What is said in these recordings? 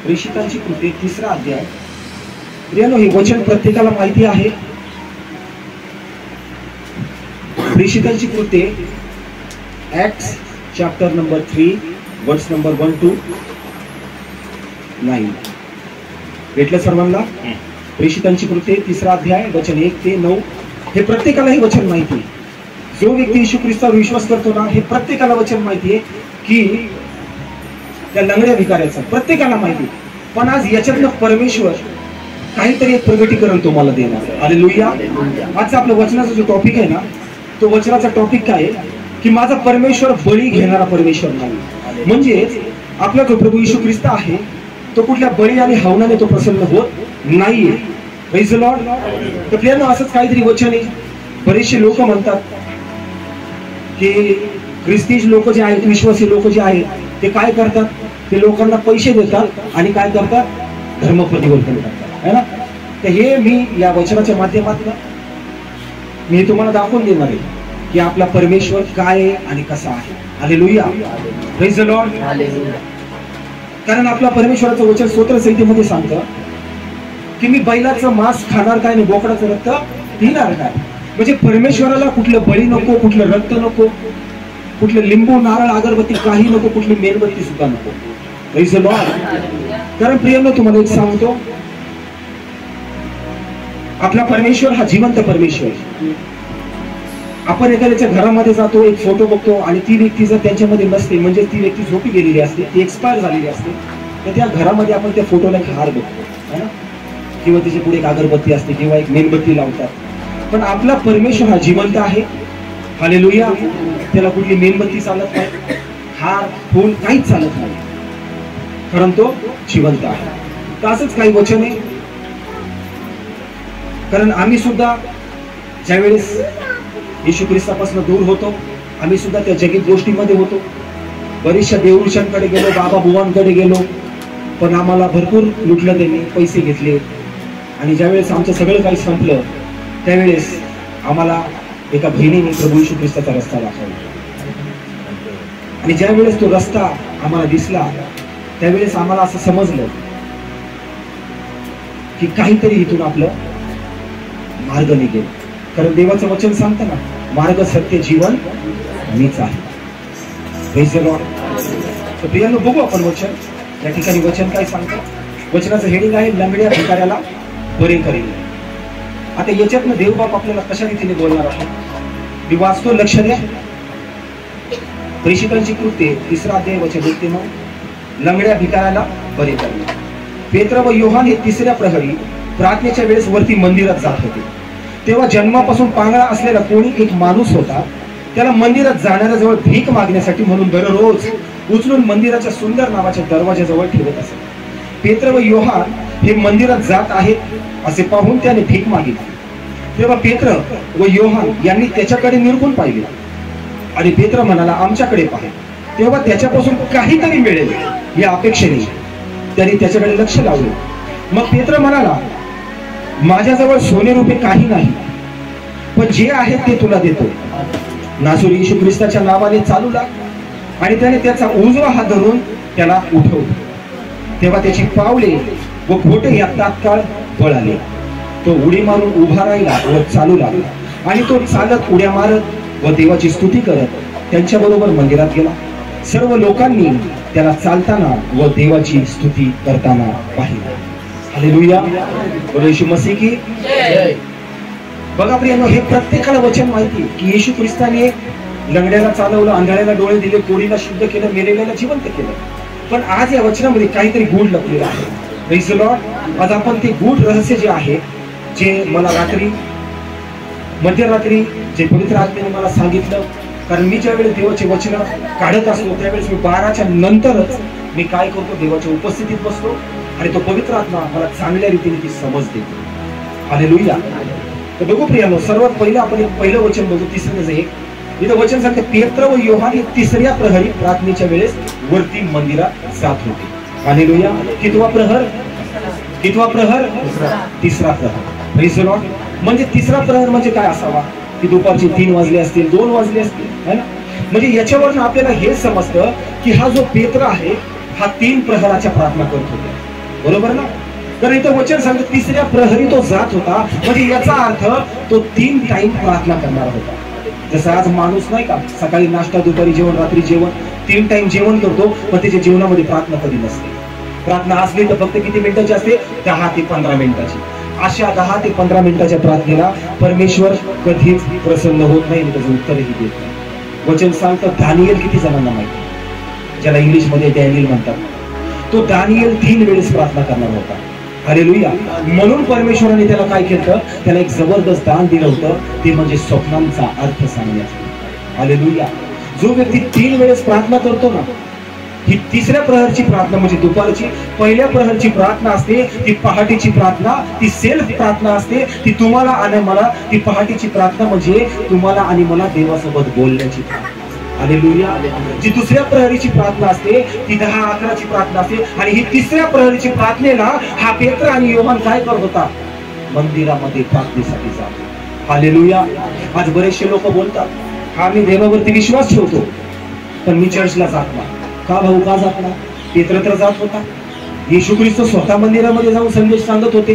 प्रेषितांची कृती 3रा अध्याय. प्रियानो, हे वचन प्रत्येकाला माहिती आहे. प्रेषितांची कृती ऍक्ट्स चॅप्टर नंबर 3 वर्स नंबर 1 to 9. भेटलं सर्वांना? प्रेषितांची कृती 3रा अध्याय वचन 1 ते 9. हे प्रत्येकाला हे वचन माहिती आहे. जो व्यक्ती येशू ख्रिस्तावर विश्वास करतो ना, हे प्रत्येकाला वचन माहिती आहे की त्या लंगड्या भिकाऱ्याचं प्रत्येकाला माहिती आहे. पण आज याच्यातलं परमेश्वर काहीतरी एक प्रगटीकरण तुम्हाला देणार. हालेलुया. आजचा आपल्या वचनाचा जो टॉपिक आहे ना, तो वचनाचा टॉपिक काय आहे की माझा परमेश्वर बळी घेणारा परमेश्वर नाही. म्हणजे आपला जो प्रभू येशू ख्रिस्त आहे तो कुठल्या बळी आणि हवनाने तो प्रसन्न होत नाहीये. Praise the Lord. तर प्रियांनो, असंच काहीतरी वचन आहे. बरेचसे लोक म्हणतात की ख्रिस्ती लोक जे आहेत, विश्वासी लोक जे आहेत, ते काय करतात, ते लोकांना पैसे देतात आणि काय करतात, धर्म परिवर्तन करतात, है ना. तर हे मी या वचनाच्या माध्यमातून मी तुम्हाला दाखवून देणार आहे की आपला परमेश्वर काय आहे आणि कसा आहे. हालेलुया. Praise the Lord. कारण आपला परमेश्वराचं वचन स्तोत्र संहितेमध्ये सांगतं की मी बैलाचं मांस खाणार काय आणि बोकडाचं रक्त पिणार काय. म्हणजे परमेश्वराला कुठलं बळी नको, कुठलं रक्त नको, कुठलं लिंबू नारळ अगरबत्ती काही नको, कुठली मेणबत्ती सुद्धा नको. Praise the Lord. कारण प्रियांनो, तुम्हाला एक सांगतो, आपला परमेश्वर हा जिवंत परमेश्वर. आपण एखाद्याच्या घरामध्ये जातो, एक फोटो बघतो आणि ती व्यक्ती जर त्यांच्यामध्ये नसते, म्हणजे ती व्यक्ती झोपी गेलेली असते, ती एक्सपायर झालेली असते, तर त्या घरामध्ये आपण त्या फोटोला एक हार बघतो, है ना, किंवा त्याच्या पुढे एक अगरबत्ती असते किंवा एक मेणबत्ती लावतात. पण आपला परमेश्वर हा जिवंत आहे. हालेलुया. त्याला कुठली मेणबत्ती चालत नाही, हार फूल काहीच चालत नाही, कारण तो जिवंत आहे. तर असंच काही वचन आहे. कारण आम्ही सुद्धा ज्यावेळेस येशू ख्रिस्तापासून दूर होतो, आम्ही सुद्धा त्या जगीत गोष्टीमध्ये होतो. बरीचशा देवऋषांकडे गेलो, बाबा बुवांकडे गेलो, पण आम्हाला भरपूर लुटलं त्यांनी, पैसे घेतले. आणि ज्यावेळेस आमचं सगळं काही संपलं, त्यावेळेस आम्हाला एका बहिणीने प्रभू येशू ख्रिस्ताचा रस्ता दाखवला. आणि ज्यावेळेस तो रस्ता आम्हाला दिसला, त्यावेळेस आम्हाला असं समजलं की काहीतरी इथून आपलं मार्ग निघेल. कारण देवाचं वचन सांगतं ना, मार्ग सत्य जीवन मीच आहे. Praise the Lord. तर प्रियांनो, बघू आपण वचन. या ठिकाणी वचन काय सांगतं. वचनाचं हेडिंग आहे लंगड्या भिकाऱ्याला बरे करेल. आता याच्यातनं देवबाप आपल्याला कशा रीतीने बोलणार आहे मी वाचतो, लक्ष द्या. प्रेषितांची कृत्ये 3रा अध्याय वचन 1 ते 9. लंगड्या भिकाऱ्याला बरे करेल. पेत्र व योहान हे 3ऱ्या प्रहरी प्रार्थनेच्या वेळेस वरती मंदिरात जात होते. तेव्हा जन्मापासून पांगळा असलेला कोणी एक माणूस होता. त्याला मंदिरात जाणाऱ्याजवळ भीक मागण्यासाठी म्हणून दररोज उचलून मंदिराच्या सुंदर नावाच्या दरवाजाजवळ ठेवत असत. पेत्र व योहान हे मंदिरात जात आहेत असे पाहून त्याने भीक मागितली. तेव्हा पेत्र व योहान यांनी त्याच्याकडे निरखून पाहिले आणि पेत्र म्हणाला, आमच्याकडे पाहे. तेव्हा त्याच्यापासून काहीतरी मिळेल या अपेक्षेने त्यांनी त्याच्याकडे लक्ष लावले. मग पेत्र म्हणाला, माझ्याजवळ सोने रुपये काही नाही, पण जे आहे ते तुला देतो. नासरी येशू ख्रिस्ताच्या नावाने चालू लाग. आणि त्याने त्याचा उजवा हात धरून त्याला उठवलं. तेव्हा त्याची पावले व घोटे या तात्काळ बळ आले. तो उडी मारून उभा राहिला व चालू लागला. आणि तो चालत उड्या मारत व देवाची स्तुती करत त्यांच्या बरोबर मंदिरात गेला. सर्व लोकांनी त्याला चालताना व देवाची स्तुती करताना पाहिलं. हालेलुया. येशू मसीह की जय. बघा प्रियांनो, हे प्रत्येकाला वचन माहिती की येशू ख्रिस्ताने लंगड्याला चालवलं, आंधळ्याला डोळे दिले, कोडीला शुद्ध केलं, मेलेल्याला जिवंत केलं. पण आज या वचनामध्ये काहीतरी गूढ लपलेलं आहे. Praise the Lord. आज आपण ते गूढ रहस्य जे आहे, जे मला रात्री मध्यरात्री जे पवित्र आत्म्याने मला सांगितलं. कारण मी ज्यावेळेस देवाचे वचन काढत असतो त्यावेळेस मी 12च्या नंतरच मी काय करतो, देवाच्या उपस्थितीत बसतो आणि तो पवित्र आत्मा मला चांगल्या रीतीने ती समज देतो. हालेलुया. तर बघू प्रियांनो, सर्वात पहिलं आपण एक पहिलं वचन बघू. 3रं इथं वचन सांगते, पेत्र व योहान हे 3ऱ्या प्रहरी प्रार्थनेच्या वेळेस वरती मंदिरात जात होते. हालेलुया. कितवा प्रहर? 3रा प्रहर. Praise the Lord. म्हणजे 3रा प्रहर म्हणजे काय असावा की दुपारचे 3 वाजले असतील, 2 वाजले असतील, है ना. म्हणजे याच्यावरून आपल्याला हे समजतं की हा जो पेत्र आहे हा 3 प्रहराच्या प्रार्थना करत होता. बरोबर ना? तर इथं वचन सांगत तिसऱ्या प्रहरी तो जात होता, म्हणजे याचा अर्थ तो 3 टाइम प्रार्थना करणार होता. जसं आज माणूस नाही का, सकाळी नाश्ता, दुपारी जेवण, रात्री जेवण, 3 टाइम जेवण करतो, पण त्याच्या जीवनामध्ये प्रार्थना कधी नसते. प्रार्थना असली तर फक्त किती मिनिटाची असते? 10 ते 15 मिनिटाची. अशा 10 ते 15 मिनिटाच्या प्रार्थनेला परमेश्वर कधीच प्रसन्न होत नाही आणि त्याचं उत्तरही देत नाही. वचन सांगतं दानिएल किती जणांना माहिती, ज्याला इंग्लिशमध्ये डॅनियल म्हणतात, तो दानिएल 3 वेळेस प्रार्थना करणार होता. हालेलुया. म्हणून परमेश्वराने त्याला काय केलं? त्याला एक जबरदस्त दान दिलं होतं, ते म्हणजे स्वप्नांचा अर्थ सांगण्याचं. हालेलुया. जो व्यक्ती 3 वेळेस प्रार्थना करतो ना, ही तिसऱ्या प्रहरची प्रार्थना म्हणजे दुपारची, पहिल्या प्रहरची प्रार्थना असते ती पहाटेची प्रार्थना, ती सेल्फ प्रार्थना असते, ती तुम्हाला आणि मला, ती पहाटेची प्रार्थना म्हणजे तुम्हाला आणि मला देवासोबत बोलण्याची प्रार्थना. हालेलुया. जी दुसऱ्या प्रहरीची प्रार्थना असते ती 10-11ची प्रार्थना असते, आणि ही तिसऱ्या प्रहरीची प्रार्थनेला हा पेत्र आणि योहान काय करत होता? मंदिरामध्ये प्रार्थनेसाठी जातो. हालेलुया. आज बरेचसे लोक बोलतात, हा मी देवावरती विश्वास ठेवतो पण मी चर्चला जात नाही. का भाऊ, का जात नाही? पेत्र तर जात होता. येशू ख्रिस्त स्वतः मंदिरामध्ये जाऊन संदेश सांगत होते.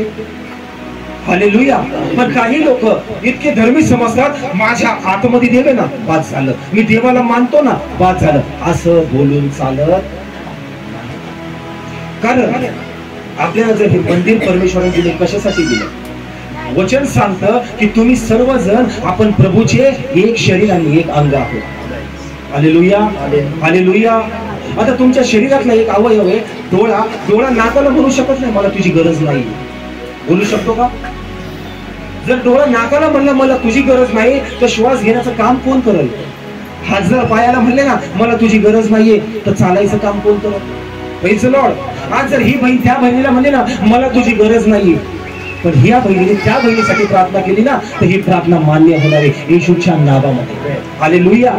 हालेलुया. पण काही लोक इतके धर्मी समजतात, माझ्या आतमध्ये देव आहे ना, बाद झालं, मी देवाला मानतो ना, बाद झालं, असं बोलून चालत. कारण आपल्याला जर हे मंदिर परमेश्वराने दिले, कशासाठी दिलं? वचन सांगतं की तुम्ही सर्वजण आपण प्रभूचे एक शरीर आणि एक अंग आहोत. हालेलुया. हालेलुया. आता तुमच्या शरीरातला एक अवयव आहे डोळा. डोळा नाकाला म्हणू शकत नाही मला तुझी गरज नाही, बोलू शकतो का? जर डोळा नाकाला म्हणला मला तुझी गरज नाही, तर श्वास घेण्याचं काम कोण करेल? हात जर पायाला म्हणले ना मला तुझी गरज नाहीये, तर चालायचं काम कोण करेल? Praise the Lord. आज जर ही बहीण त्या बहिणीला म्हणले ना मला तुझी गरज नाहीये, पण ह्या बहिणीने त्या बहिणीसाठी प्रार्थना केली ना, तर ही प्रार्थना मान्य होणार आहे येशूच्या नावामध्ये. हालेलुया.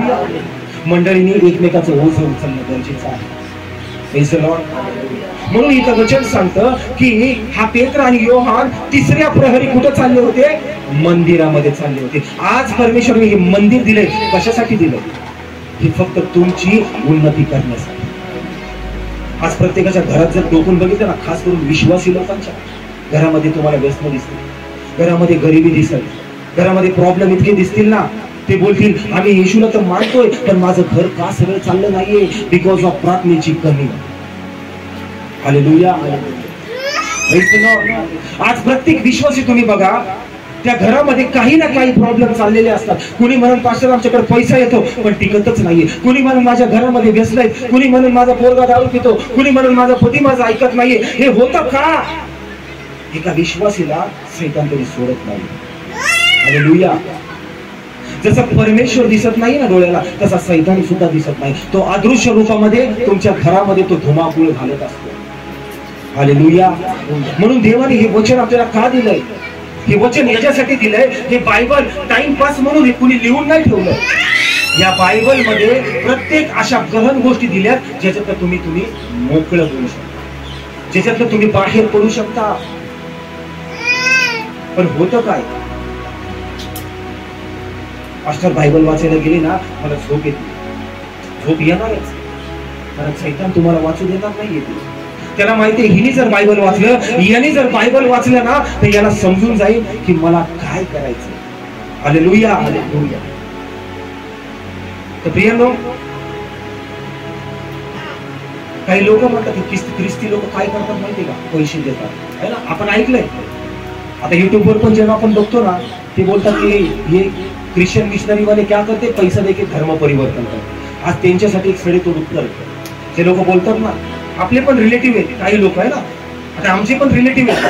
मंडळींनी एकमेकाचं ओझं उचलणं गरजेचं आहे. Praise the Lord. म्हणून इथं वचन सांगतं की हा पेत्र आणि योहान तिसऱ्या प्रहरी कुठं चालले होते? मंदिरामध्ये चालले होते. आज परमेश्वराने हे मंदिर दिले, कशासाठी दिले? हे फक्त तुमची उन्नती करण्यासाठी. आज प्रत्येकाच्या घरात जर टोकून बघितलं ना, खास करून विश्वासी लोकांच्या घरामध्ये तुम्हाला व्यसन दिसतील, घरामध्ये गरिबी दिसेल, घरामध्ये प्रॉब्लेम इतके दिसतील ना, ते बोलतील आम्ही येशूला तर मानतोय पण माझं घर का सरळ चाललं नाहीये? बिकॉज ऑफ प्रार्थनेची कमी. हालेलुया. आज प्रत्येक विश्वासी तुम्ही बघा, त्या घरामध्ये काही ना काही प्रॉब्लेम चाललेले असतात. कुणी म्हणून पास्टर आमच्याकडे पैसा येतो पण टिकतच नाहीये, कुणी म्हणून माझ्या घरामध्ये व्यसन आहे, कुणी म्हणून माझा पोरगा दारू पितो, कुणी म्हणून माझा पती माझं ऐकत नाहीये. हे होतं का? एका विश्वासीला सैतान तरी सोडत नाही. हालेलुया. जसं परमेश्वर दिसत नाही ना डोळ्याला, तसा सैतान सुद्धा दिसत नाही. तो अदृश्य रूपामध्ये तुमच्या घरामध्ये तो धुमाकूळ घालत असतो. हालेलुया. म्हणून देवाने हे वचन आपल्याला का दिलंय? हे वचन याच्यासाठी दिलंय, हे बायबल टाइमपास म्हणून हे कुणी लिहून नाही ठेवलं. या बायबल मध्ये प्रत्येक अशा गहन गोष्टी दिल्यात ज्याच्यात तुम्ही मोकळं होऊ शकता, ज्याच्यात तुम्ही बाहेर पडू शकता. पण होतं काय? पास्टर बायबल वाचायला गेली ना, मला झोप येते. झोप येणारच, कारण सैतान तुम्हाला वाचू देणार नाहीये. त्याला माहितीये हिने जर बायबल वाचलं, याने जर बायबल वाचलं ना, तर याला समजून जाईल की मला काय करायचं. हालेलुया. हालेलुया. तर प्रियांनो, काही लोक म्हणतात की ख्रिस्ती लोक काय करतात माहितीये का? पैसे देतात, है ना? आपण ऐकलंय. आता युट्यूबवर पण जेव्हा आपण बघतो ना, ते बोलतात की हे ख्रिश्चन मिशनरी वाले क्या करते? पैसा देके धर्म परिवर्तन करते. आज त्यांच्यासाठी एक सडेतोड उत्तर आहे. ते लोक बोलतात ना, आपले पण रिलेटिव्ह आहेत काही लोक, आहे ना, आता आमचे पण रिलेटिव्ह आहेत.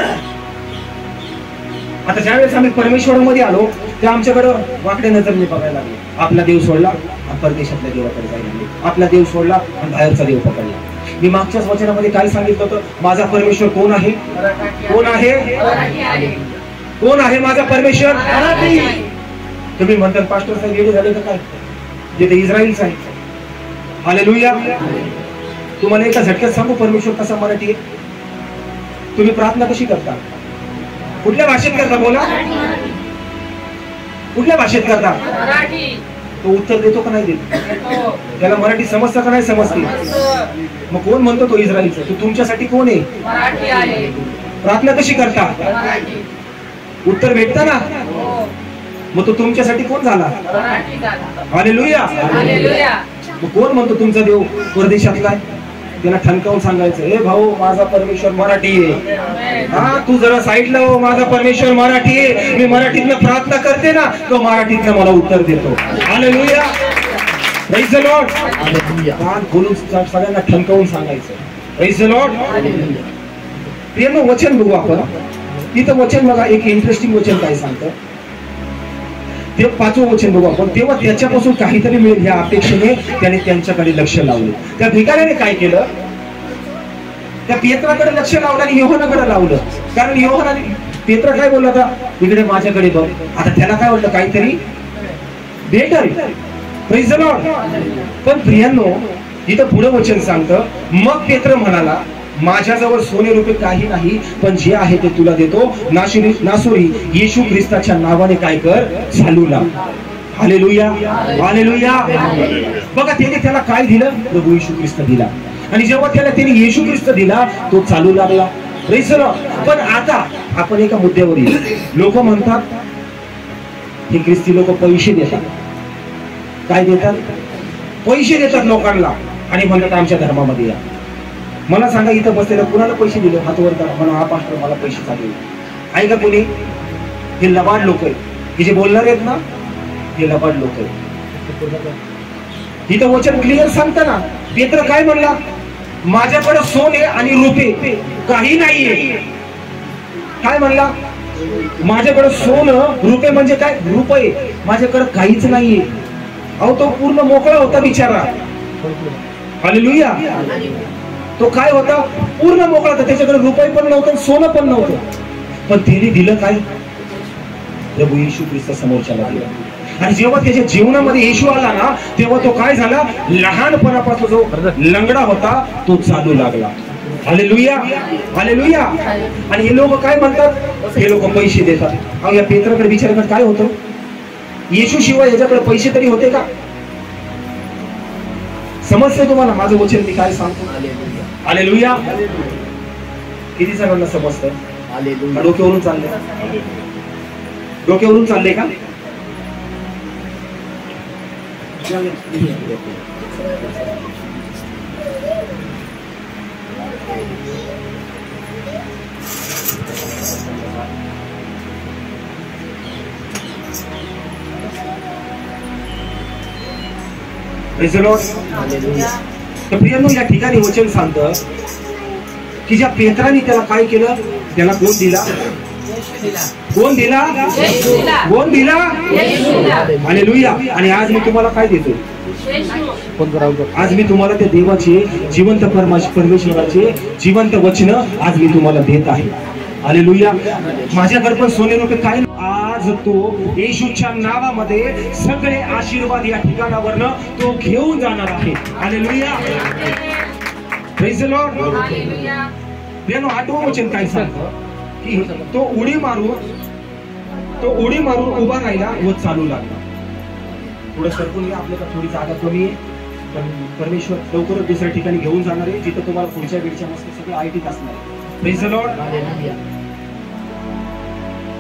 आता ज्यावेळेस आम्ही परमेश्वरामध्ये आलो त्या आमच्याकडे वाकड्या नजरेने बघायला लागले. आपला देव सोडला आणि परदेशातल्या देवाकडे जायला लागले, आपला देव सोडला आणि बाहेरचा देव पकडला. मी मागच्याच वचनामध्ये काय सांगितलं होतं? माझा परमेश्वर कोण आहे? कोण आहे? कोण आहे माझा परमेश्वर? तुम्ही म्हणतात पास्टर साहेब वेगळे झाले का काय? जे ते इस्रायलचं आहे. हालेलुया. तुम्हाला एका झटक्यात सांगू परमेश्वर कसा मराठी आहे. तुम्ही प्रार्थना कशी करता? कुठल्या भाषेत करता? बोला, कुठल्या भाषेत करता? तो उत्तर देतो का नाही देत? त्याला मराठी समजतं का नाही समजते? मग कोण म्हणतो तो इस्रायलचा? तो तुमच्यासाठी कोण आहे? प्रार्थना कशी करता? उत्तर भेटतं ना? मग तो तुमच्यासाठी कोण झाला? हालेलुया. मग कोण म्हणतो तुमचा देव परदेशातला आहे? त्याला ठणकावून सांगायचं, हे भाऊ माझा परमेश्वर मराठी आहे. हा तू जरा साईडला हो, माझा परमेश्वर मराठी आहे. मी मराठीतनं प्रार्थना करते ना, तो मराठीतनं मला उत्तर देतो. हालेलुया. Praise the Lord. कान खोलून सगळ्यांना ठणकावून सांगायचं, प्रेज द लॉर्ड. प्रिय वचन बघू आपण. इथं वचन बघा, एक इंटरेस्टिंग वचन काय सांगतं ते 5वं वचन बघू आपण. तेव्हा त्याच्यापासून काहीतरी मिळेल ह्या अपेक्षेने त्याने त्यांच्याकडे लक्ष लावले. त्या भिकाऱ्याने काय केलं? त्या पेत्राकडे लक्ष लावलं आणि योहानाकडे लावलं. कारण योहानाने, पेत्र काय बोलला होता? इकडे माझ्याकडे बघ. आता त्याला काय वाटलं काहीतरी बेटर. Praise the Lord. पण प्रियांनो इथं पुढे वचन सांगतं, मग पेत्र म्हणाला, माझ्याजवळ सोने रुपये काही नाही, पण जे आहे ते तुला देतो. नासोरी येशू ख्रिस्ताच्या नावाने काय कर? चालू लाग. हालेलुया. हालेलुया. बघा त्याने त्याला काय दिलं? प्रभू येशू ख्रिस्त दिला. आणि जेव्हा त्याने येशू ख्रिस्त दिला, तो चालू लागला. Praise the Lord. पण आता आपण एका मुद्द्यावर येऊ. लोक म्हणतात हे ख्रिस्ती लोक पैसे देतात. काय देतात? पैसे देतात लोकांना आणि म्हणतात आमच्या धर्मामध्ये या. मला सांगा, इथं बसलेल्या कुणाला पैसे दिले? हात वर करा. म्हणा, हा पास्टर मला पैसे चालू आहे का कोणी? हे लबाड लोक आहेत. हे जे बोलणार आहेत ना, हे लबाड लोक आहेत. इथं वचन क्लिअर सांगतं ना. पेत्र काय म्हणला? माझ्याकडे सोने आणि रुपये काही नाहीये. काय म्हणला? माझ्याकडे सोनं रुपये म्हणजे काय? रुपये माझ्याकडे काहीच नाहीये. अहो तो पूर्ण मोकळा होता बिचारा. हालेलुया. तो काय होता? पूर्ण मोकळा होता. त्याच्याकडे रुपये पण नव्हतं, सोनं पण नव्हतं. पण त्याने दिलं काय? प्रभू येशू ख्रिस्त समोरच्याला दिला. आणि जेव्हा त्याच्या जीवनामध्ये येशू आला ना, तेव्हा तो काय झाला? लहानपणापासून जो लंगडा होता तो चालू लागला. हालेलुया. हालेलुया. आणि हे लोक काय म्हणतात? हे लोक पैसे देतात. अहो या पेत्राकडे बिचाराकडे काय होतं? येशू शिवाय याच्याकडे पैसे तरी होते का? समजतंय तुम्हाला माझं वचन मी काय सांगतो? हालेलुया. किती जणांना समजतं? डोक्यावरून चाललंय? डोक्यावरून चाललंय का? तर प्रियांनो या ठिकाणी वचन सांगतं की ज्या पेत्राने त्याला काय केलं? त्याला कोण दिला? कोण दिला? कोण दिला? हालेलुया. आणि आज मी तुम्हाला काय देतो? आज मी तुम्हाला त्या देवाचे जिवंत परमेश्वराचे जिवंत वचन आज मी तुम्हाला देत आहे. हालेलुया. माझ्याकडे पण सोने रुपये काय? आज तो येशूच्या नावामध्ये सगळे आशीर्वाद या ठिकाणावरनं तो घेऊन जाणार आहे. हालेलुया. Praise the lord. प्रियांनो 8वं वचन काय सांगतं की तो उडी मारून उभा राहिला व चालू लागला. पुढे सरकून या. आपल्याला थोडी जागा कमी आहे, पण परमेश्वर लवकरच दुसऱ्या ठिकाणी घेऊन जाणार आहे, जिथं तुम्हाला पुढच्या वेळच्या मस्त सगळं आयटीत असणार आहे. Praise the Lord.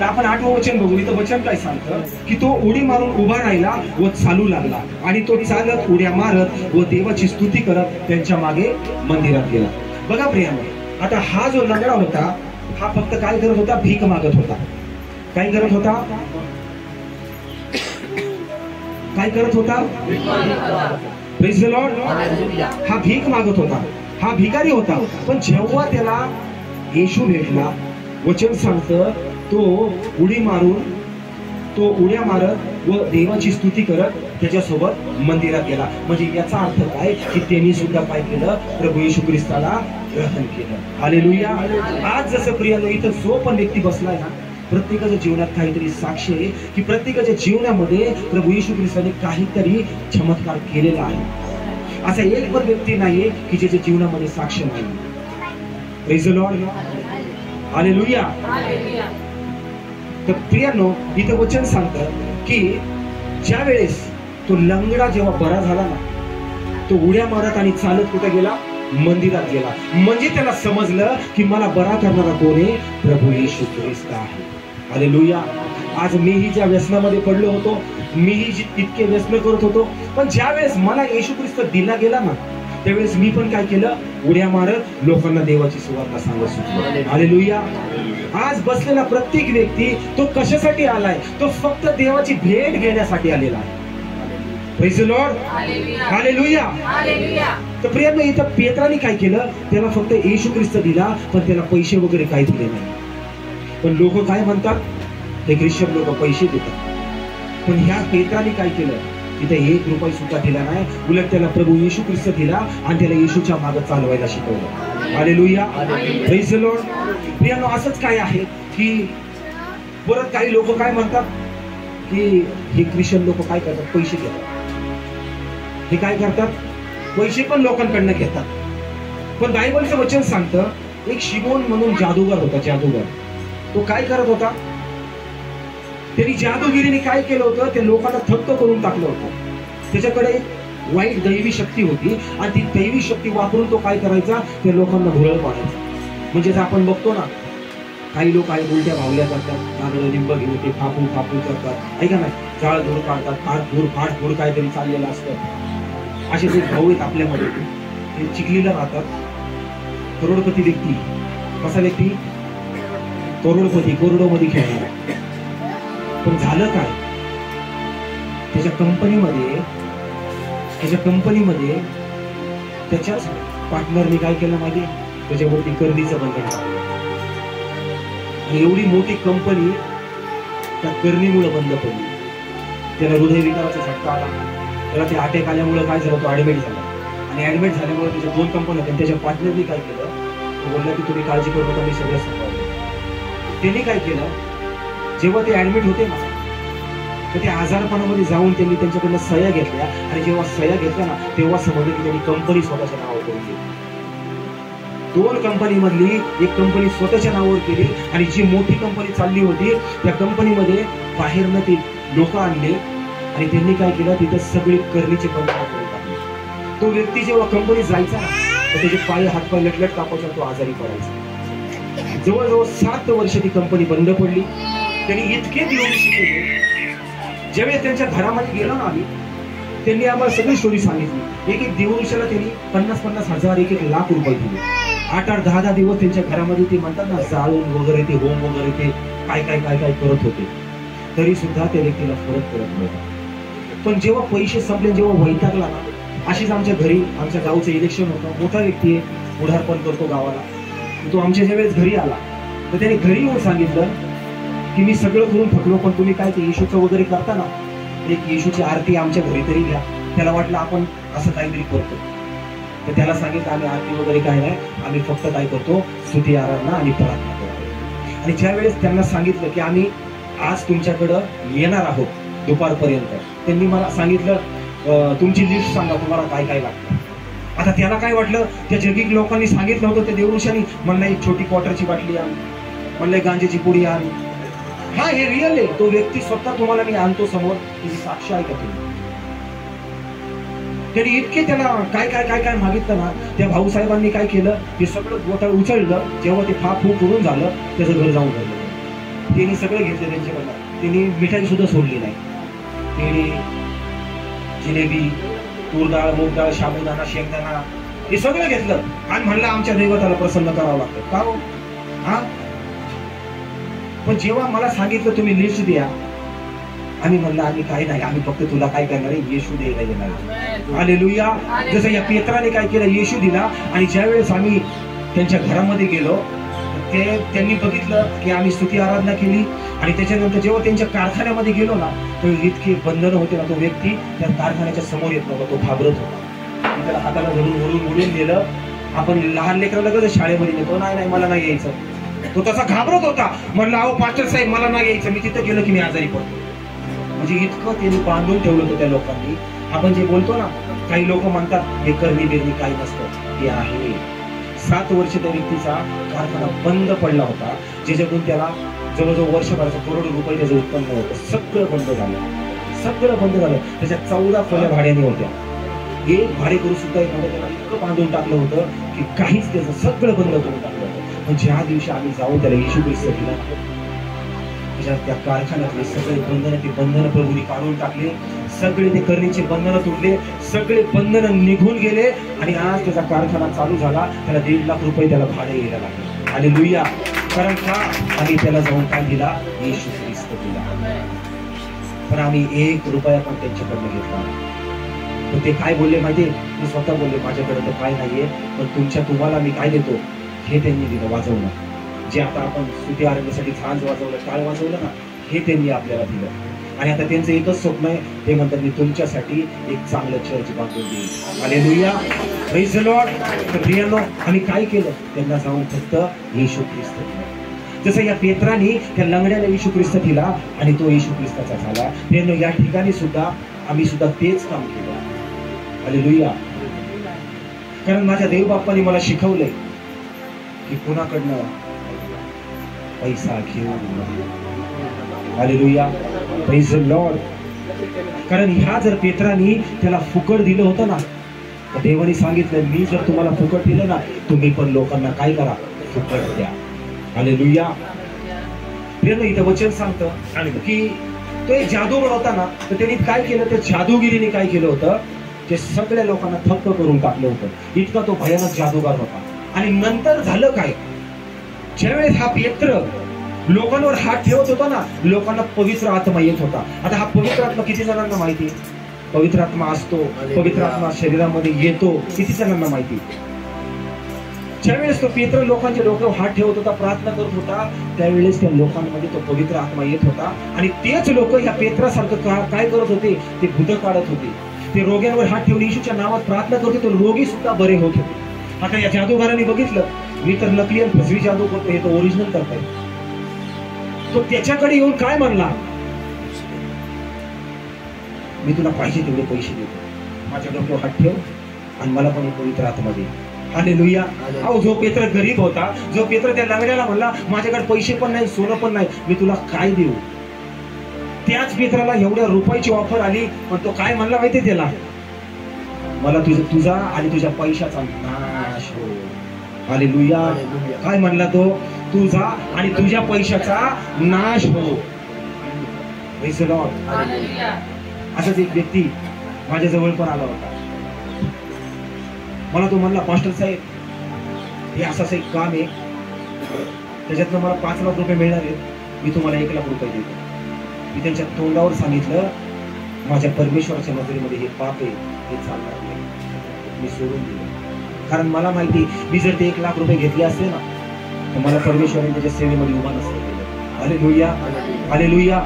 तर आपण 8वं वचन बघू. इथं वचन काय सांगतं की तो उडी मारून उभा राहिला व चालू लागला. आणि तो चालत उड्या मारत व देवाची स्तुती करत त्यांच्या मागे मंदिरात गेला. बघा प्रियांनो, आता हा जो लंगडा होता हा फक्त काय करत होता? भीक मागत होता. काय करत होता? काय करत होता? Praise the Lord. हा भीक मागत होता. हा भिकारी होता. पण जेव्हा त्याला येशू भेटला, वचन सांगतं तो उड्या मारत व देवाची स्तुती करत त्याच्यासोबत मंदिरात गेला. म्हणजे याचा अर्थ काय की त्यांनी सुद्धा काय केलं? प्रभू येशू ख्रिस्ताला ग्रहण केलं. हालेलुया. आज जसं प्रियांनो इथं जो पण व्यक्ती बसलाय ना, प्रत्येकाच्या जीवनात काहीतरी साक्ष आहे की प्रत्येकाच्या जीवनामध्ये प्रभू येशू ख्रिस्ताने काहीतरी चमत्कार केलेला आहे. असा एक पण व्यक्ती नाहीये की ज्याच्या जीवनामध्ये साक्ष नाही. Praise the lord. हालेलुया. तर प्रियांनो इथं वचन सांगतं की ज्या वेळेस तो लंगडा जेव्हा बरा झाला ना, तो उड्या मारत आणि चालत कुठे गेला? मंदिरात गेला. म्हणजे त्याला समजलं की मला बरा करणारा कोण आहे? प्रभू येशू ख्रिस्त आहे. हालेलुया. आज मीही ज्या व्यसनामध्ये पडलो होतो, मीही इतके व्यसन करत होतो, पण ज्या वेळेस मला येशू ख्रिस्त दिला गेला ना, त्यावेळेस मी पण काय केलं? उड्या मारत लोकांना देवाची सुवार्ता सांगत सुटलो. हालेलुया. आज बसलेला प्रत्येक व्यक्ती तो कशासाठी आलाय? तो फक्त देवाची भेट घेण्यासाठी आलेला आहे. Praise the lord. हालेलुया. तर प्रियांनो, इथं पेत्राने काय केलं? त्याला फक्त येशू ख्रिस्त दिला, पण त्याला पैसे वगैरे काही दिले नाही. पण लोक काय म्हणतात? ते ख्रिश्चन लोक पैसे देतात. पण ह्या पेत्राने काय केलं? तिथे 1 रुपया सुद्धा दिला नाही. उलट त्याला प्रभू येशू ख्रिस्त दिला आणि त्याला येशूच्या मागे चालवायला शिकवलं. हालेलुया. Praise the lord. प्रियांनो, असंच काय आहे की परत काही लोक काय म्हणतात की हे ख्रिश्चन लोक काय करतात? पैसे घेतात. हे काय करतात? पैसे पण लोकांकडनं घेतात. पण बायबलचं वचन सांगतं, एक शिमोन म्हणून जादूगार होता. जादूगार तो काय करत होता? त्यांनी जादूगिरीने काय केलं होतं? ते लोकांना थक्क करून टाकलं होतं. त्याच्याकडे एक वाईट दैवी शक्ती होती आणि ती दैवी शक्ती वापरून तो काय करायचा? ते लोकांना भुरळ पाडायचा. म्हणजे आपण बघतो ना, काही लोक आहे उलट्या भावल्या करतात, नारळ लिंब घेऊन ते फापू फापू करतात, ऐका ना, जाळ धूर काढतात, फाट फूड काहीतरी चाललेलं असतं. असे जे भाऊ आहेत आपल्यामध्ये, ते चिखलीला राहतात. करोडपती व्यक्ती. कसा व्यक्ती? करोडपती, करोडोमध्ये खेळणार. पण झालं काय? त्याच्या कंपनीमध्ये त्याच्याच पार्टनरने काय केलं माहिती? त्याच्यावरती कर्णीचं बंधन टाकलं. आणि एवढी मोठी कंपनी त्या कर्णीमुळे बंद पडली. त्याला हृदयविकाराचा झटका आला. त्याला ते अटॅक आल्यामुळे काय झालं? तो ऍडमिट झाला. आणि ऍडमिट झाल्यामुळे त्याच्या 2 कंपन्या होत्या. त्याच्या पार्टनरने काय केलं? तो बोलला की तुम्ही काळजी करू नका, मी सगळं सांभाळतो. त्यांनी काय केलं? जेव्हा ते ऍडमिट होते ना, तर त्या आजारपणामध्ये जाऊन त्यांनी त्यांच्याकडनं सह्या घेतल्या. आणि जेव्हा सह्या घेतल्या ना, तेव्हा समजलं की त्यांनी कंपनी स्वतःच्या नावावर करून केली. 2 कंपनीमधली एक कंपनी स्वतःच्या नावावर केली. आणि जी मोठी कंपनी चालली होती, त्या कंपनीमध्ये बाहेरनं ते लोक आणले आणि त्यांनी काय केलं? तिथं सगळे कर्णीचे बंधन करून टाकले. तो व्यक्ती जेव्हा कंपनीत जायचा ना, तर त्याचे पाय हातपाय लटलट कापायचा, तो आजारी पडायचा. जवळजवळ 7 वर्ष ती कंपनी बंद पडली. त्यांनी इतके दिवस केले. ज्यावेळेस त्यांच्या घरामध्ये गेलो ना आम्ही, त्यांनी आम्हाला सगळी स्टोरी सांगितली. एक दिवसाला त्यांनी 50-50 हजार, 1 लाख रुपये दिले. 8-8, 10-10 दिवस त्यांच्या घरामध्ये ते म्हणतात ना, जाळून वगैरे ते होम वगैरे ते काय करत होते. तरी सुद्धा त्या व्यक्तीला फरक पडत नव्हता. पण जेव्हा पैसे संपले, जेव्हा वैतागला ना, अशीच आमच्या घरी, आमच्या गावचं इलेक्शन होतं. मोठा व्यक्ती आहे, पुढारपण करतो गावाला. तो आमच्या ज्यावेळेस घरी आला, तर त्याने घरी येऊन सांगितलं की मी सगळं करून थकलो, पण तुम्ही काय ते येशूचं वगैरे करता ना, एक येशूची आरती आमच्या घरी तरी घ्या. त्याला वाटलं आपण असं काहीतरी करतो. तर त्याला सांगितलं आम्ही आरती वगैरे काय नाही, आम्ही फक्त काय करतो? स्तुती आराधना आणि प्रार्थना करतो. आणि ज्या वेळेस त्यांना सांगितलं की आम्ही आज तुमच्याकडं येणार आहोत दुपारपर्यंत, त्यांनी मला सांगितलं तुमची लिस्ट सांगा, तुम्हाला काय काय लागतं. आता त्याला काय वाटलं? त्या जगिक लोकांनी सांगितलं होतं, त्या देवऋषांनी म्हणलं एक छोटी क्वार्टरची बाटली आण, म्हणलं गांजेची पुडी आण. हा, हे रिअल आहे. तो व्यक्ती स्वतः तुम्हाला मी आणतो समोर, त्याची साक्ष आहे का तुम्ही? त्यांनी इतके त्याला काय मागितलं ना, त्या भाऊसाहेबांनी काय केलं? ते सगळं गोटाळ उचललं. जेव्हा ते फू करून झालं, त्याचं घर जाऊन राहिलं. त्यांनी सगळं घेतलं त्यांच्याकडनं. त्यांनी मिठाई सुद्धा सोडली नाही. केळी, जिलेबी, तूर डाळ, मूग डाळ, साबुदाणा, शेंगदाणा, हे सगळं घेतलं आणि म्हणलं आमच्या दैवताला प्रसन्न करावं लागतं. का हो? हा, पण जेव्हा मला सांगितलं तुम्ही लिस्ट द्या, आम्ही म्हणलं आम्ही काय नाही, आम्ही फक्त तुला काय करणार आहे? येशू द्यायला येणार. हालेलुया. जसं या पेत्राने काय केलं? येशू दिला. आणि ज्यावेळेस आम्ही त्यांच्या घरामध्ये गेलो, त्यांनी बघितलं की आम्ही स्तुती आराधना केली. आणि त्याच्यानंतर जेव्हा त्यांच्या कारखान्यामध्ये गेलो ना, तर इतके बंधनं होते ना, तो व्यक्ती त्या कारखान्याच्या समोर येत नव्हता, तो घाबरत होता. त्याला हाताला धरून नेलं. आपण लहान लेकराला कसं शाळेमध्ये नेतो, नाही मला नाही यायचं, तो तसा घाबरत होता. म्हणलं अहो पास्टर साहेब, मला नाही यायचं, मी तिथं गेलो की मी आजारी पडतो. म्हणजे इतकं त्यांनी बांधून ठेवलं होतं त्या लोकांनी. आपण जे बोलतो ना, काही लोक म्हणतात हे करणी बिरणी काही नसतं, ते आहे. 7 वर्ष त्या व्यक्तीचा कारखाना बंद पडला होता, ज्याच्यातून त्याला जवळजवळ वर्षभराचं करोड रुपये त्याचं उत्पन्न होतं. सगळं बंद झालं. सगळं बंद झालं. त्याच्या 14 खोल्या भाड्याने होत्या. एक भाडेकरू सुद्धा एखाद्या त्याला इतकं बांधून टाकलं होतं की काहीच त्याचं सगळं बंद करून टाकलं होतं. पण ज्या दिवशी आम्ही जाऊन त्याला येशू ख्रिस्त दिला, त्या कारखान्यातले सगळे बंधनं प्रभूने काढून टाकले. सगळे ते करणीचे बंधनं तुटले, सगळे बंधनं निघून गेले आणि आज त्याचा कारखाना चालू झाला. त्याला 1.5 लाख रुपये त्याला भाडे यायला लागले. हालेलुया. कारण का आम्ही त्याला जाऊन काय दिला? येशू ख्रिस्त दिला. पण आम्ही 1 रुपया पण त्यांच्याकडनं घेतला. तर ते काय बोलले माहितीये? मी स्वतः बोलले माझ्याकडे तर काय नाहीये, पण तुम्हाला मी काय देतो हे त्यांनी दिलं. वाजवणं, जे आता आपण स्तुती आराधनेसाठी झांज वाजवलं, टाळ वाजवलं ना, हे त्यांनी आपल्याला दिलं. आणि आता त्यांचं एकच स्वप्न आहे, ते म्हणतात मी तुमच्यासाठी एक चांगलं चर्च बांधून देईन. हालेलुया. Praise the Lord. तर प्रियानो, आम्ही काय केलं? त्यांना जाऊन फक्त येशू ख्रिस्त दिला. जसं या पेत्राने त्या लंगड्याला येशू ख्रिस्त दिला आणि तो येशू ख्रिस्ताचा झाला. प्रियानो, या ठिकाणी सुद्धा आम्ही सुद्धा तेच काम केलं. हालेलुया. कारण माझ्या देवबाप्पाने मला शिकवलंय की कोणाकडनं पैसा घेऊन. हालेलुया. Praise the Lord. कारण ह्या जर पेत्रांनी त्याला फुकट दिलं होतं ना, तर देवाने सांगितलं मी जर तुम्हाला फुकट दिलं ना, तुम्ही पण लोकांना काय करा? फुकट द्या. हालेलुया. प्रिय, इथं वचन सांगतं की तो एक जादूगर होता ना, तर त्यांनी काय केलं? त्या जादूगिरीने काय केलं होतं? ते सगळ्या लोकांना थक्क करून टाकलं होतं. इतका तो भयानक जादूगार होता. आणि नंतर झालं काय? ज्यावेळेस हा पेत्र लोकांवर हात ठेवत होता ना, लोकांना पवित्र आत्मा येत होता. आता हा पवित्र आत्मा किती जणांना माहिती? पवित्र आत्मा असतो, पवित्र आत्मा शरीरामध्ये येतो, किती जणांना माहिती? ज्यावेळेस तो पेत्र लोकांच्या डोक्यावर हात ठेवत होता, प्रार्थना करत होता, त्यावेळेस त्या लोकांमध्ये तो पवित्र आत्मा येत होता. आणि तेच लोक या पेत्रासारखं काय करत होते? ते भूत काढत होते. ते रोग्यांवर हात ठेवून येशूच्या नावात प्रार्थना करत होते, रोगी सुद्धा बरे होत होते. आता या जादूगारांनी बघितलं, मी तर नकली आणि फसवी जादू करतो, हे तो ओरिजिनल करताय. तो त्याच्याकडे येऊन काय म्हणला? मी तुला पाहिजे तेवढे पैसे देतो, माझ्या डोक्यावर हात ठेव आणि मला पण एक पवित्र आत्मा दे. हालेलुया. अहो, जो पेत्र गरीब होता, जो पेत्र त्या लंगड्याला म्हणला माझ्याकडे पैसे पण नाही, सोनं पण नाही, मी तुला काय देऊ? त्याच पेत्राला एवढ्या रुपयाची ऑफर आली, पण तो काय म्हणला माहितीये त्याला? मला तुझा आणि तुझ्या पैशाचा नाश हो. हालेलुया. काय म्हणला तो? तुझा आणि तुझ्या पैशाचा नाश हो. Praise the Lord. असाच एक व्यक्ती माझ्या जवळ पण आला होता. मला तो म्हणला, मास्टर साहेब, हे असंच एक काम आहे, त्याच्यातनं मला 5 लाख रुपये मिळणार आहेत, मी तुम्हाला 1 लाख रुपये देतो. मी त्यांच्या तोंडावर सांगितलं, माझ्या परमेश्वराच्या नजरेमध्ये हे पाप आहे, हे चालणार नाही. मी सोडून दिलं. कारण मला माहिती, मी जर ते 1 लाख रुपये घेतले असते ना, तर मला परमेश्वराने त्याच्या सेवेमध्ये उभा नसतं केलं. हालेलुया. हालेलुया.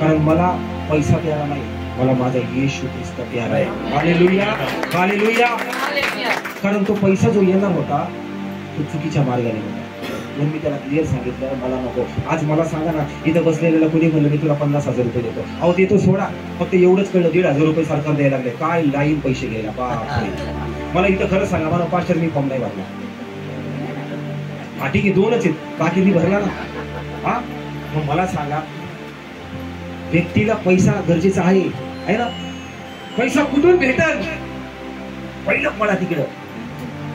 कारण मला पैसा प्यारा नाही, मला माझा येशू ख्रिस्त प्यारा आहे. हालेलुया. हालेलुया. कारण तो पैसा जो येणार होता, तो चुकीच्या मार्गाने होता. म्हणून मी त्याला क्लिअर सांगितलं, मला नको. आज मला सांगा ना, इथं बसलेल्याला कोणी म्हणलं मी तुला 50,000 रुपये देतो, अहो देतो सोडा. फक्त एवढंच कळलं, 1,500 रुपये सरकार द्यायला लागले. काय लाईन पैसे घ्यायला. बापरे. मला इथं खरं सांगा, मला पास्टर मी फॉर्म नाही भरला. हा ठीक आहे, 2च आहेत, बाकी मी भरला ना. हा, मग मला सांगा, व्यक्तीला पैसा गरजेचा आहे ना? पैसा कुठून भेटल? पहिलं मला तिकडं.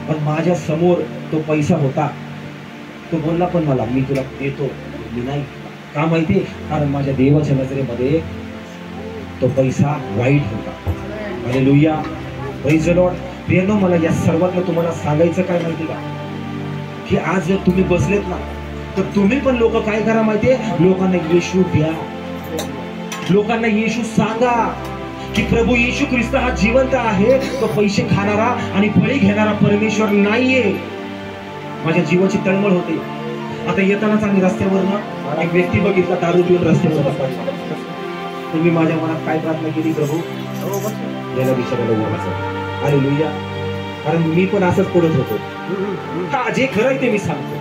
पण माझ्या समोर तो पैसा होता, तो बोलला पण मला, मी तुला देतो. मी नाही. का माहितीये? कारण माझ्या देवाच्या नजरेमध्ये तो पैसा वाईट होता. हालेलुया. Praise the lord. प्रियांनो, मला या सर्वातलं तुम्हाला सांगायचं काय माहिती का? की आज जर तुम्ही बसलेत ना, तर तुम्ही पण लोक काय करा माहितीये? लोकांना येशू द्या. लोकांना येशू सांगा की प्रभू येशू ख्रिस्त हा जिवंत आहे, तो पैसे खाणारा आणि बळी घेणारा परमेश्वर नाहीये. माझ्या जीवाची तळमळ होते. आता येतानाच आम्ही रस्त्यावरनं एक व्यक्ती बघितला, दारू पिऊन रस्त्यावर पडला. तुम्ही माझ्या मनात काय प्रार्थना केली? प्रभू याला बिचारायला उभा. हालेलुया. कारण मी पण असंच पडत होतो. हा, जे खरं आहे ते मी सांगतो.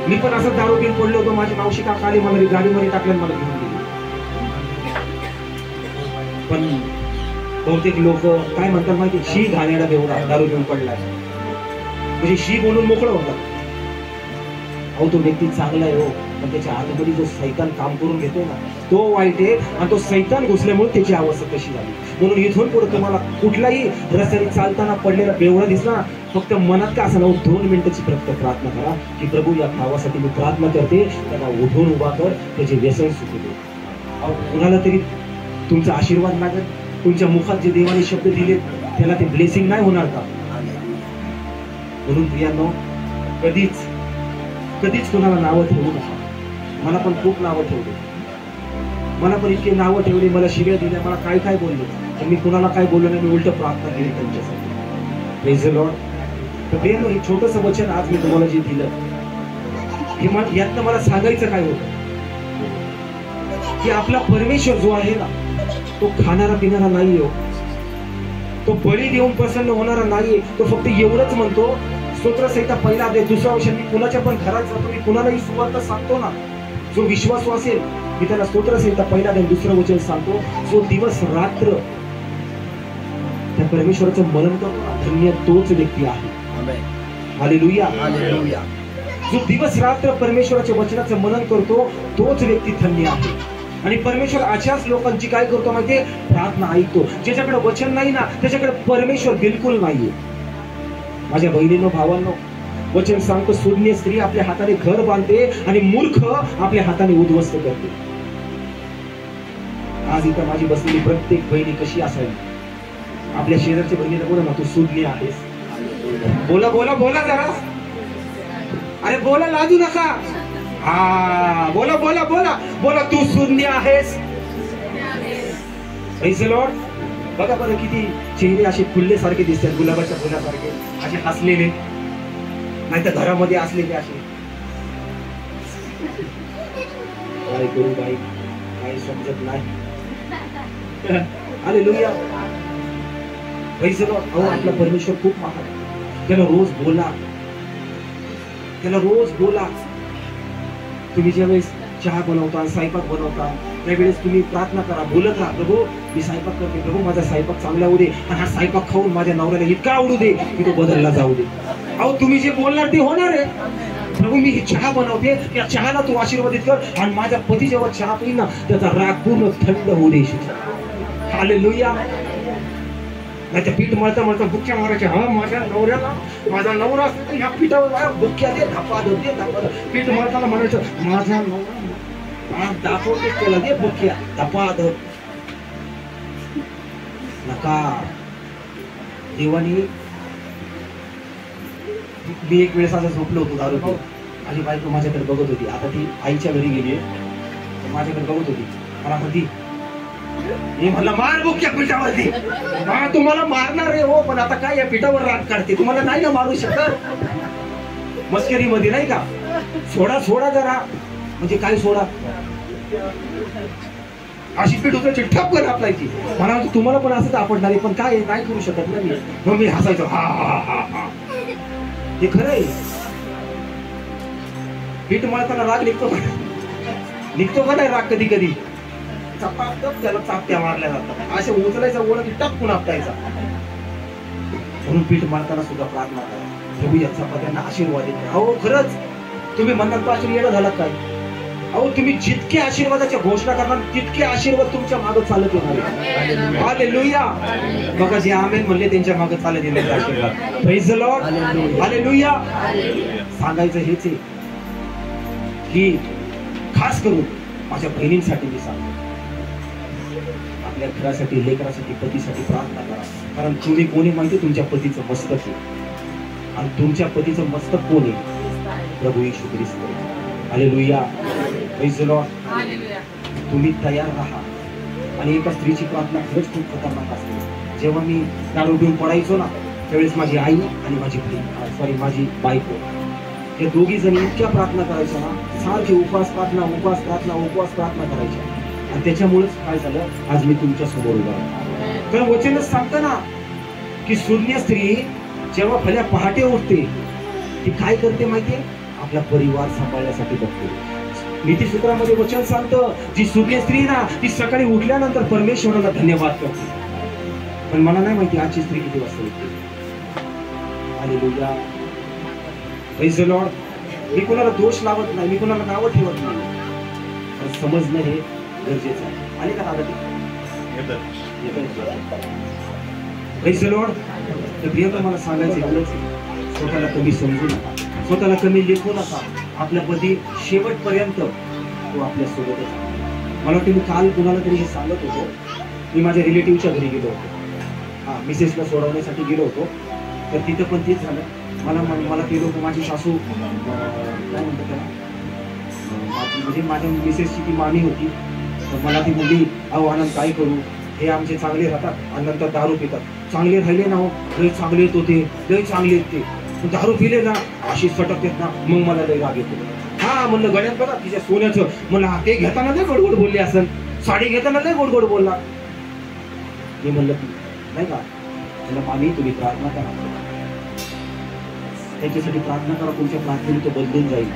मी पण असं दारू पिऊन पडलो होतो. माझी मावशी काका आली, मला गाडीमध्ये टाकलं, मला घेऊन गेली. पण बहुतेक लोक काय म्हणतात माहिती? शी घाणेरडा बेवडा दारू घेऊन पडलाय, म्हणजे शी बोलून मोकळं होतात. अहो तो व्यक्ती चांगला आहे हो, पण त्याच्या आतमध्ये जो सैतान काम करून घेतो ना तो वाईट आहे, आणि तो सैतान घुसल्यामुळे त्याची अवस्था कशी झाली. म्हणून इथून पुढे तुम्हाला कुठलाही रस्त्याने चालताना पडलेला बेवडा दिसला, फक्त मनात का असं 2 मिनिटाची फक्त प्रार्थना करा की प्रभू या भावासाठी मी प्रार्थना करते, त्याला उठून उभा कर, त्याचे व्यसन सुटू दे. अहो कुणाला तरी तुमचा आशीर्वाद लागेल, तुमच्या मुखात जे देवाने शब्द दिले त्याला ते ब्लेसिंग नाही होणार का? म्हणून प्रियांनो, कधीच कधीच कोणाला नावं ठेवू नका. मला पण खूप नावं ठेवली, मला पण इतके नावं ठेवली, मला शिव्या दिल्या, मला काय काय बोलले, तर मी कुणाला काय बोललो नाही, मी उलट प्रार्थना केली त्यांच्यासाठी. Praise the Lord. तर प्रियांनो, हे छोटंसं वचन आज मी तुम्हाला जे दिलं, हे यातनं मला सांगायचं काय होतं की आपला परमेश्वर जो आहे ना तो खाणारा पिणारा नाही हो, तो बळी देऊन प्रसन्न होणारा नाहीये. तो फक्त एवढंच म्हणतो, स्तोत्रसंहिता पहिला अध्याय 2रा वचन, मी कुणाच्या पण घरात जातो, मी कुणालाही सुवार्थ सांगतो ना, जो विश्वासू असेल मी त्याला स्तोत्रसंहिता पहिला अध्याय 2रं वचन सांगतो, जो दिवस रात्र त्या परमेश्वराचं मनन करतो ना, धन्य तोच व्यक्ती आहे. Hallelujah, hallelujah. जो दिवस रात्र परमेश्वराच्या वचनाचं मनन करतो तोच व्यक्ती धन्य आहे. आणि परमेश्वर अशाच लोकांची काय करतो माहितीये, प्रार्थना ऐकतो. ज्याच्याकडे वचन नाही ना त्याच्याकडे परमेश्वर बिलकुल नाहीये. माझ्या बहिणींनो, भावांनो, वचन सांगतो, शून्य स्त्री आपल्या हाताने घर बांधते आणि मूर्ख आपल्या हाताने उद्ध्वस्त करते. आज इथं माझी बसलेली प्रत्येक बहिणी कशी असावी? आपल्या शेजारच्या बहिणीला बोला ना, तू शून्य आहेस. बोला बोला बोला जरा, अरे बोला, लाजू नका. हा, बोला बोला बोला बोला, तू शून्य आहेस. Praise the Lord. बघा बरं किती चेहरे असे फुलल्यासारखे दिसतात, गुलाबाच्या फुलासारखे, असे हसलेले, नाही तर घरामध्ये असलेले असे. काय करू बाई, काही समजत नाही. हालेलुया. Praise the Lord. अहो आपला परमेश्वर खूप महान आहे, त्याला रोज बोला, त्याला रोज बोला. तुम्ही ज्यावेळेस चहा बनवता, स्वयंपाक बनवता, त्यावेळेस तुम्ही प्रार्थना करा, बोलत राहा, प्रभू मी स्वयंपाक करते, प्रभू माझा स्वयंपाक चांगला होऊ दे, आणि हा स्वयंपाक खाऊन माझ्या नवऱ्याला इतका आवडू दे की तो बदलला जाऊ दे. अहो तुम्ही जे बोलणार ते होणार आहे. प्रभू मी ही चहा बनवते, या चहाला तू आशीर्वादित कर, आणि माझ्या पती जेव्हा चहा पिईल ना त्याचा राग पूर्ण थंड होऊ दे. हालेलुया. नाही तर पीठ मळता मळता बुक्क्या मारायच्या, हा माझ्या नवऱ्याला, माझा नवरा ह्या पिठावर बुक्क्या दे, धपा दे, धपा. पीठ मळताना म्हणायचं, माझा नवरा दाखवते त्याला दे बुक्क्या, धपा द. नका. देवानी, मी एक वेळेस असं झोपलो होतो दारू पिऊन, माझी बायको माझ्याकडे बघत होती. आता ती आईच्या घरी गेली, माझ्याकडे बघत होती, मला म्हणती, मी म्हणलं मार बुक्या पिठावरती. हा तुम्हाला मारणार आहे हो, पण आता काय या पिठावर राग काढते, तुम्हाला नाही ना मारू शकत. मस्करी मध्ये नाही का, सोडा सोडा जरा. म्हणजे काय सोडा, अशी पीठ होतं ठप कर आपलायची. मला तुम्हाला पण असंच आपडणार आहे, पण काय नाही करू शकत ना मी. मग मी हसायचो, हा हा हा हा. हे खरं आहे. पीठ मळताना राग निघतो का नाही राग? कधी कधी चपातप त्याला चापट्या मारल्या जातात, असे उचलायचा ओढ की टपकून आपटायचा. म्हणून पीठ मळताना सुद्धा प्रार्थना करा, प्रभू या चपात्यांना आशीर्वाद द्या. अहो खरंच तुम्ही म्हणतात तो आशीर्वाद येणं झाला काय? अहो तुम्ही जितके आशीर्वादाच्या घोषणा करणार तितके आशीर्वाद तुमच्या मागे चालत येणार. हालेलुया. बघा जे आमेन म्हणले त्यांच्या मागे चालत येणार आशीर्वाद. Praise the lord. हालेलुया. सांगायचं हेच आहे की खास करून माझ्या बहिणींसाठी मी सांगतो, आपल्या घरासाठी, लेकरासाठी, पतीसाठी प्रार्थना करा. कारण तुम्ही कोणी माहिती, तुमच्या पतीचं मस्तक आहे, आणि तुमच्या पतीचं मस्तक कोण आहे? प्रभू येशू ख्रिस्त. हालेलुया. Praise the Lord. तुम्ही तयार राहा. आणि एका स्त्रीची प्रार्थना खरंच खूप खतरनाक असते. जेव्हा मी दारू घेऊन पडायचो ना त्यावेळेस माझी आई आणि माझी बायको या दोघी जणी इतक्या प्रार्थना करायच्या ना, सारखी उपवास प्रार्थना उपवास प्रार्थना उपवास प्रार्थना करायच्या. आणि त्याच्यामुळेच काय झालं, आज मी तुमच्या समोर उभा आहे. कारण वचनच सांगतं ना की शून्य स्त्री जेव्हा भल्या पहाटे उठते ती काय करते माहितीये? आपला परिवार सांभाळण्यासाठी बघते. नीतिसूत्रामध्ये वचन सांगतं, जी शून्य स्त्री ना ती सकाळी उठल्यानंतर परमेश्वराला धन्यवाद करते. पण मला नाही माहिती आजची स्त्री किती वाजता उठते. हालेलुया. Praise the lord. मी कोणाला दोष लावत नाही, मी कोणाला नावं ठेवत नाही, पण समजणं हे गरजेचं आहे. आले का दादा ते? Praise the Lord. तर प्रियंका मला सांगायचं एवढंच, स्वतःला कमी समजू नका, स्वतःला कमी लेखू नका. आपल्या पती शेवटपर्यंत तो आपल्या सोबतच आहे. मला वाटतं मी काल कुणाला तरी हे सांगत होतो, मी माझ्या रिलेटिव्हच्या घरी गेलो होतो, मिसेसला सोडवण्यासाठी गेलो होतो. तर तिथं पण तेच झालं. मला ते लोक, माझी सासू काय म्हणतात त्याला, म्हणजे माझ्या मिसेसची ती मामी होती. तर मला ती म्हणली, अहो आनंद काय करू, हे आमचे चांगले राहतात आणि नंतर दारू पितात. चांगले राहिले ना हो, लय चांगले येत होते, लय चांगले आहेत ते, पण दारू पिले ना अशी सटकतात ना, मग मला लय राग येतो. हा म्हणलं गड्यात बघा तिच्या सोन्याचं, म्हणलं ते घेताना लय गोडगोड बोलले असेल, साडी घेताना लय गोडगोड बोलला. मी म्हणलं नाही का, म्हणलं मामी तुम्ही प्रार्थना करा, त्यांच्यासाठी प्रार्थना करा, तुमच्या प्रार्थनेने तो बदलून जाईल.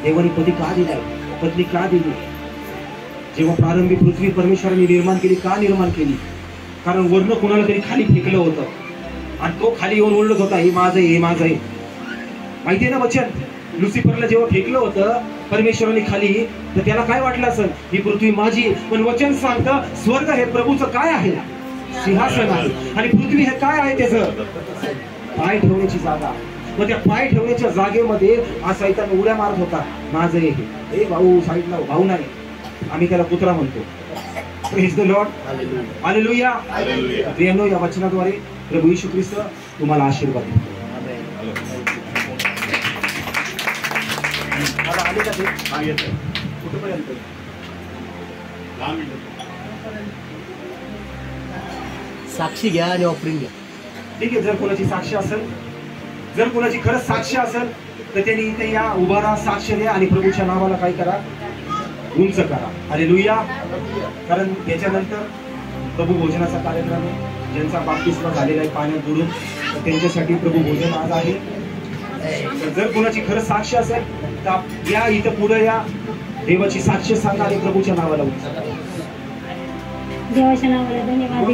देवाने पती का दिलाय, पत्नी का दिली? जेव्हा प्रारंभी पृथ्वी परमेश्वराने निर्माण केली, का निर्माण केली? कारण वर्ण कोणाला तरी खाली फेकलं होतं आणि तो खाली येऊन ओरडत होता, हे माझं आहे, हे माझं आहे. माहितीये ना वचन, लुसिफरला जेव्हा फेकलं होतं परमेश्वराने खाली, तर त्याला काय वाटलं असेल, ही पृथ्वी माझी. पण वचन सांगतं स्वर्ग हे प्रभूचं काय आहे, सिंहासन आहे, आणि पृथ्वी हे काय आहे, त्याचं पाय ठेवण्याची जागा. मग त्या पाय ठेवण्याच्या जागेमध्ये हा सैतान उड्या मारत होता, माझं आहे हे भाऊ साईडला, भाऊ नाही, आम्ही त्याला पुत्रा म्हणतो. Praise the lord, hallelujah. प्रियांनो, या वचनाद्वारे प्रभू येशू ख्रिस्त तुम्हाला आशीर्वाद देतो. आले का ते? कुठपर्यंत? साक्षी घ्या आणि ऑफरिंग घ्या. ठीक आहे. जर कोणाची साक्ष असेल, जर कोणाची खरंच साक्ष असेल, तर त्यांनी इथे या, उभा राहा, साक्ष द्या आणि प्रभूच्या नावाला काय करा, उंच करा. हालेलुया. कारण याच्यानंतर प्रभू भोजनाचा कार्यक्रम आहे. ज्यांचा बाप्तिस्मा झालेला आहे पाण्यात बुडून, तर त्यांच्यासाठी प्रभू भोजन आज आहे. तर जर कोणाची खरंच साक्ष असेल तर या इथं पुढे या, देवाची साक्ष सांगा आणि प्रभूच्या नावाला उंच करा. देवाच्या नावाला धन्यवाद.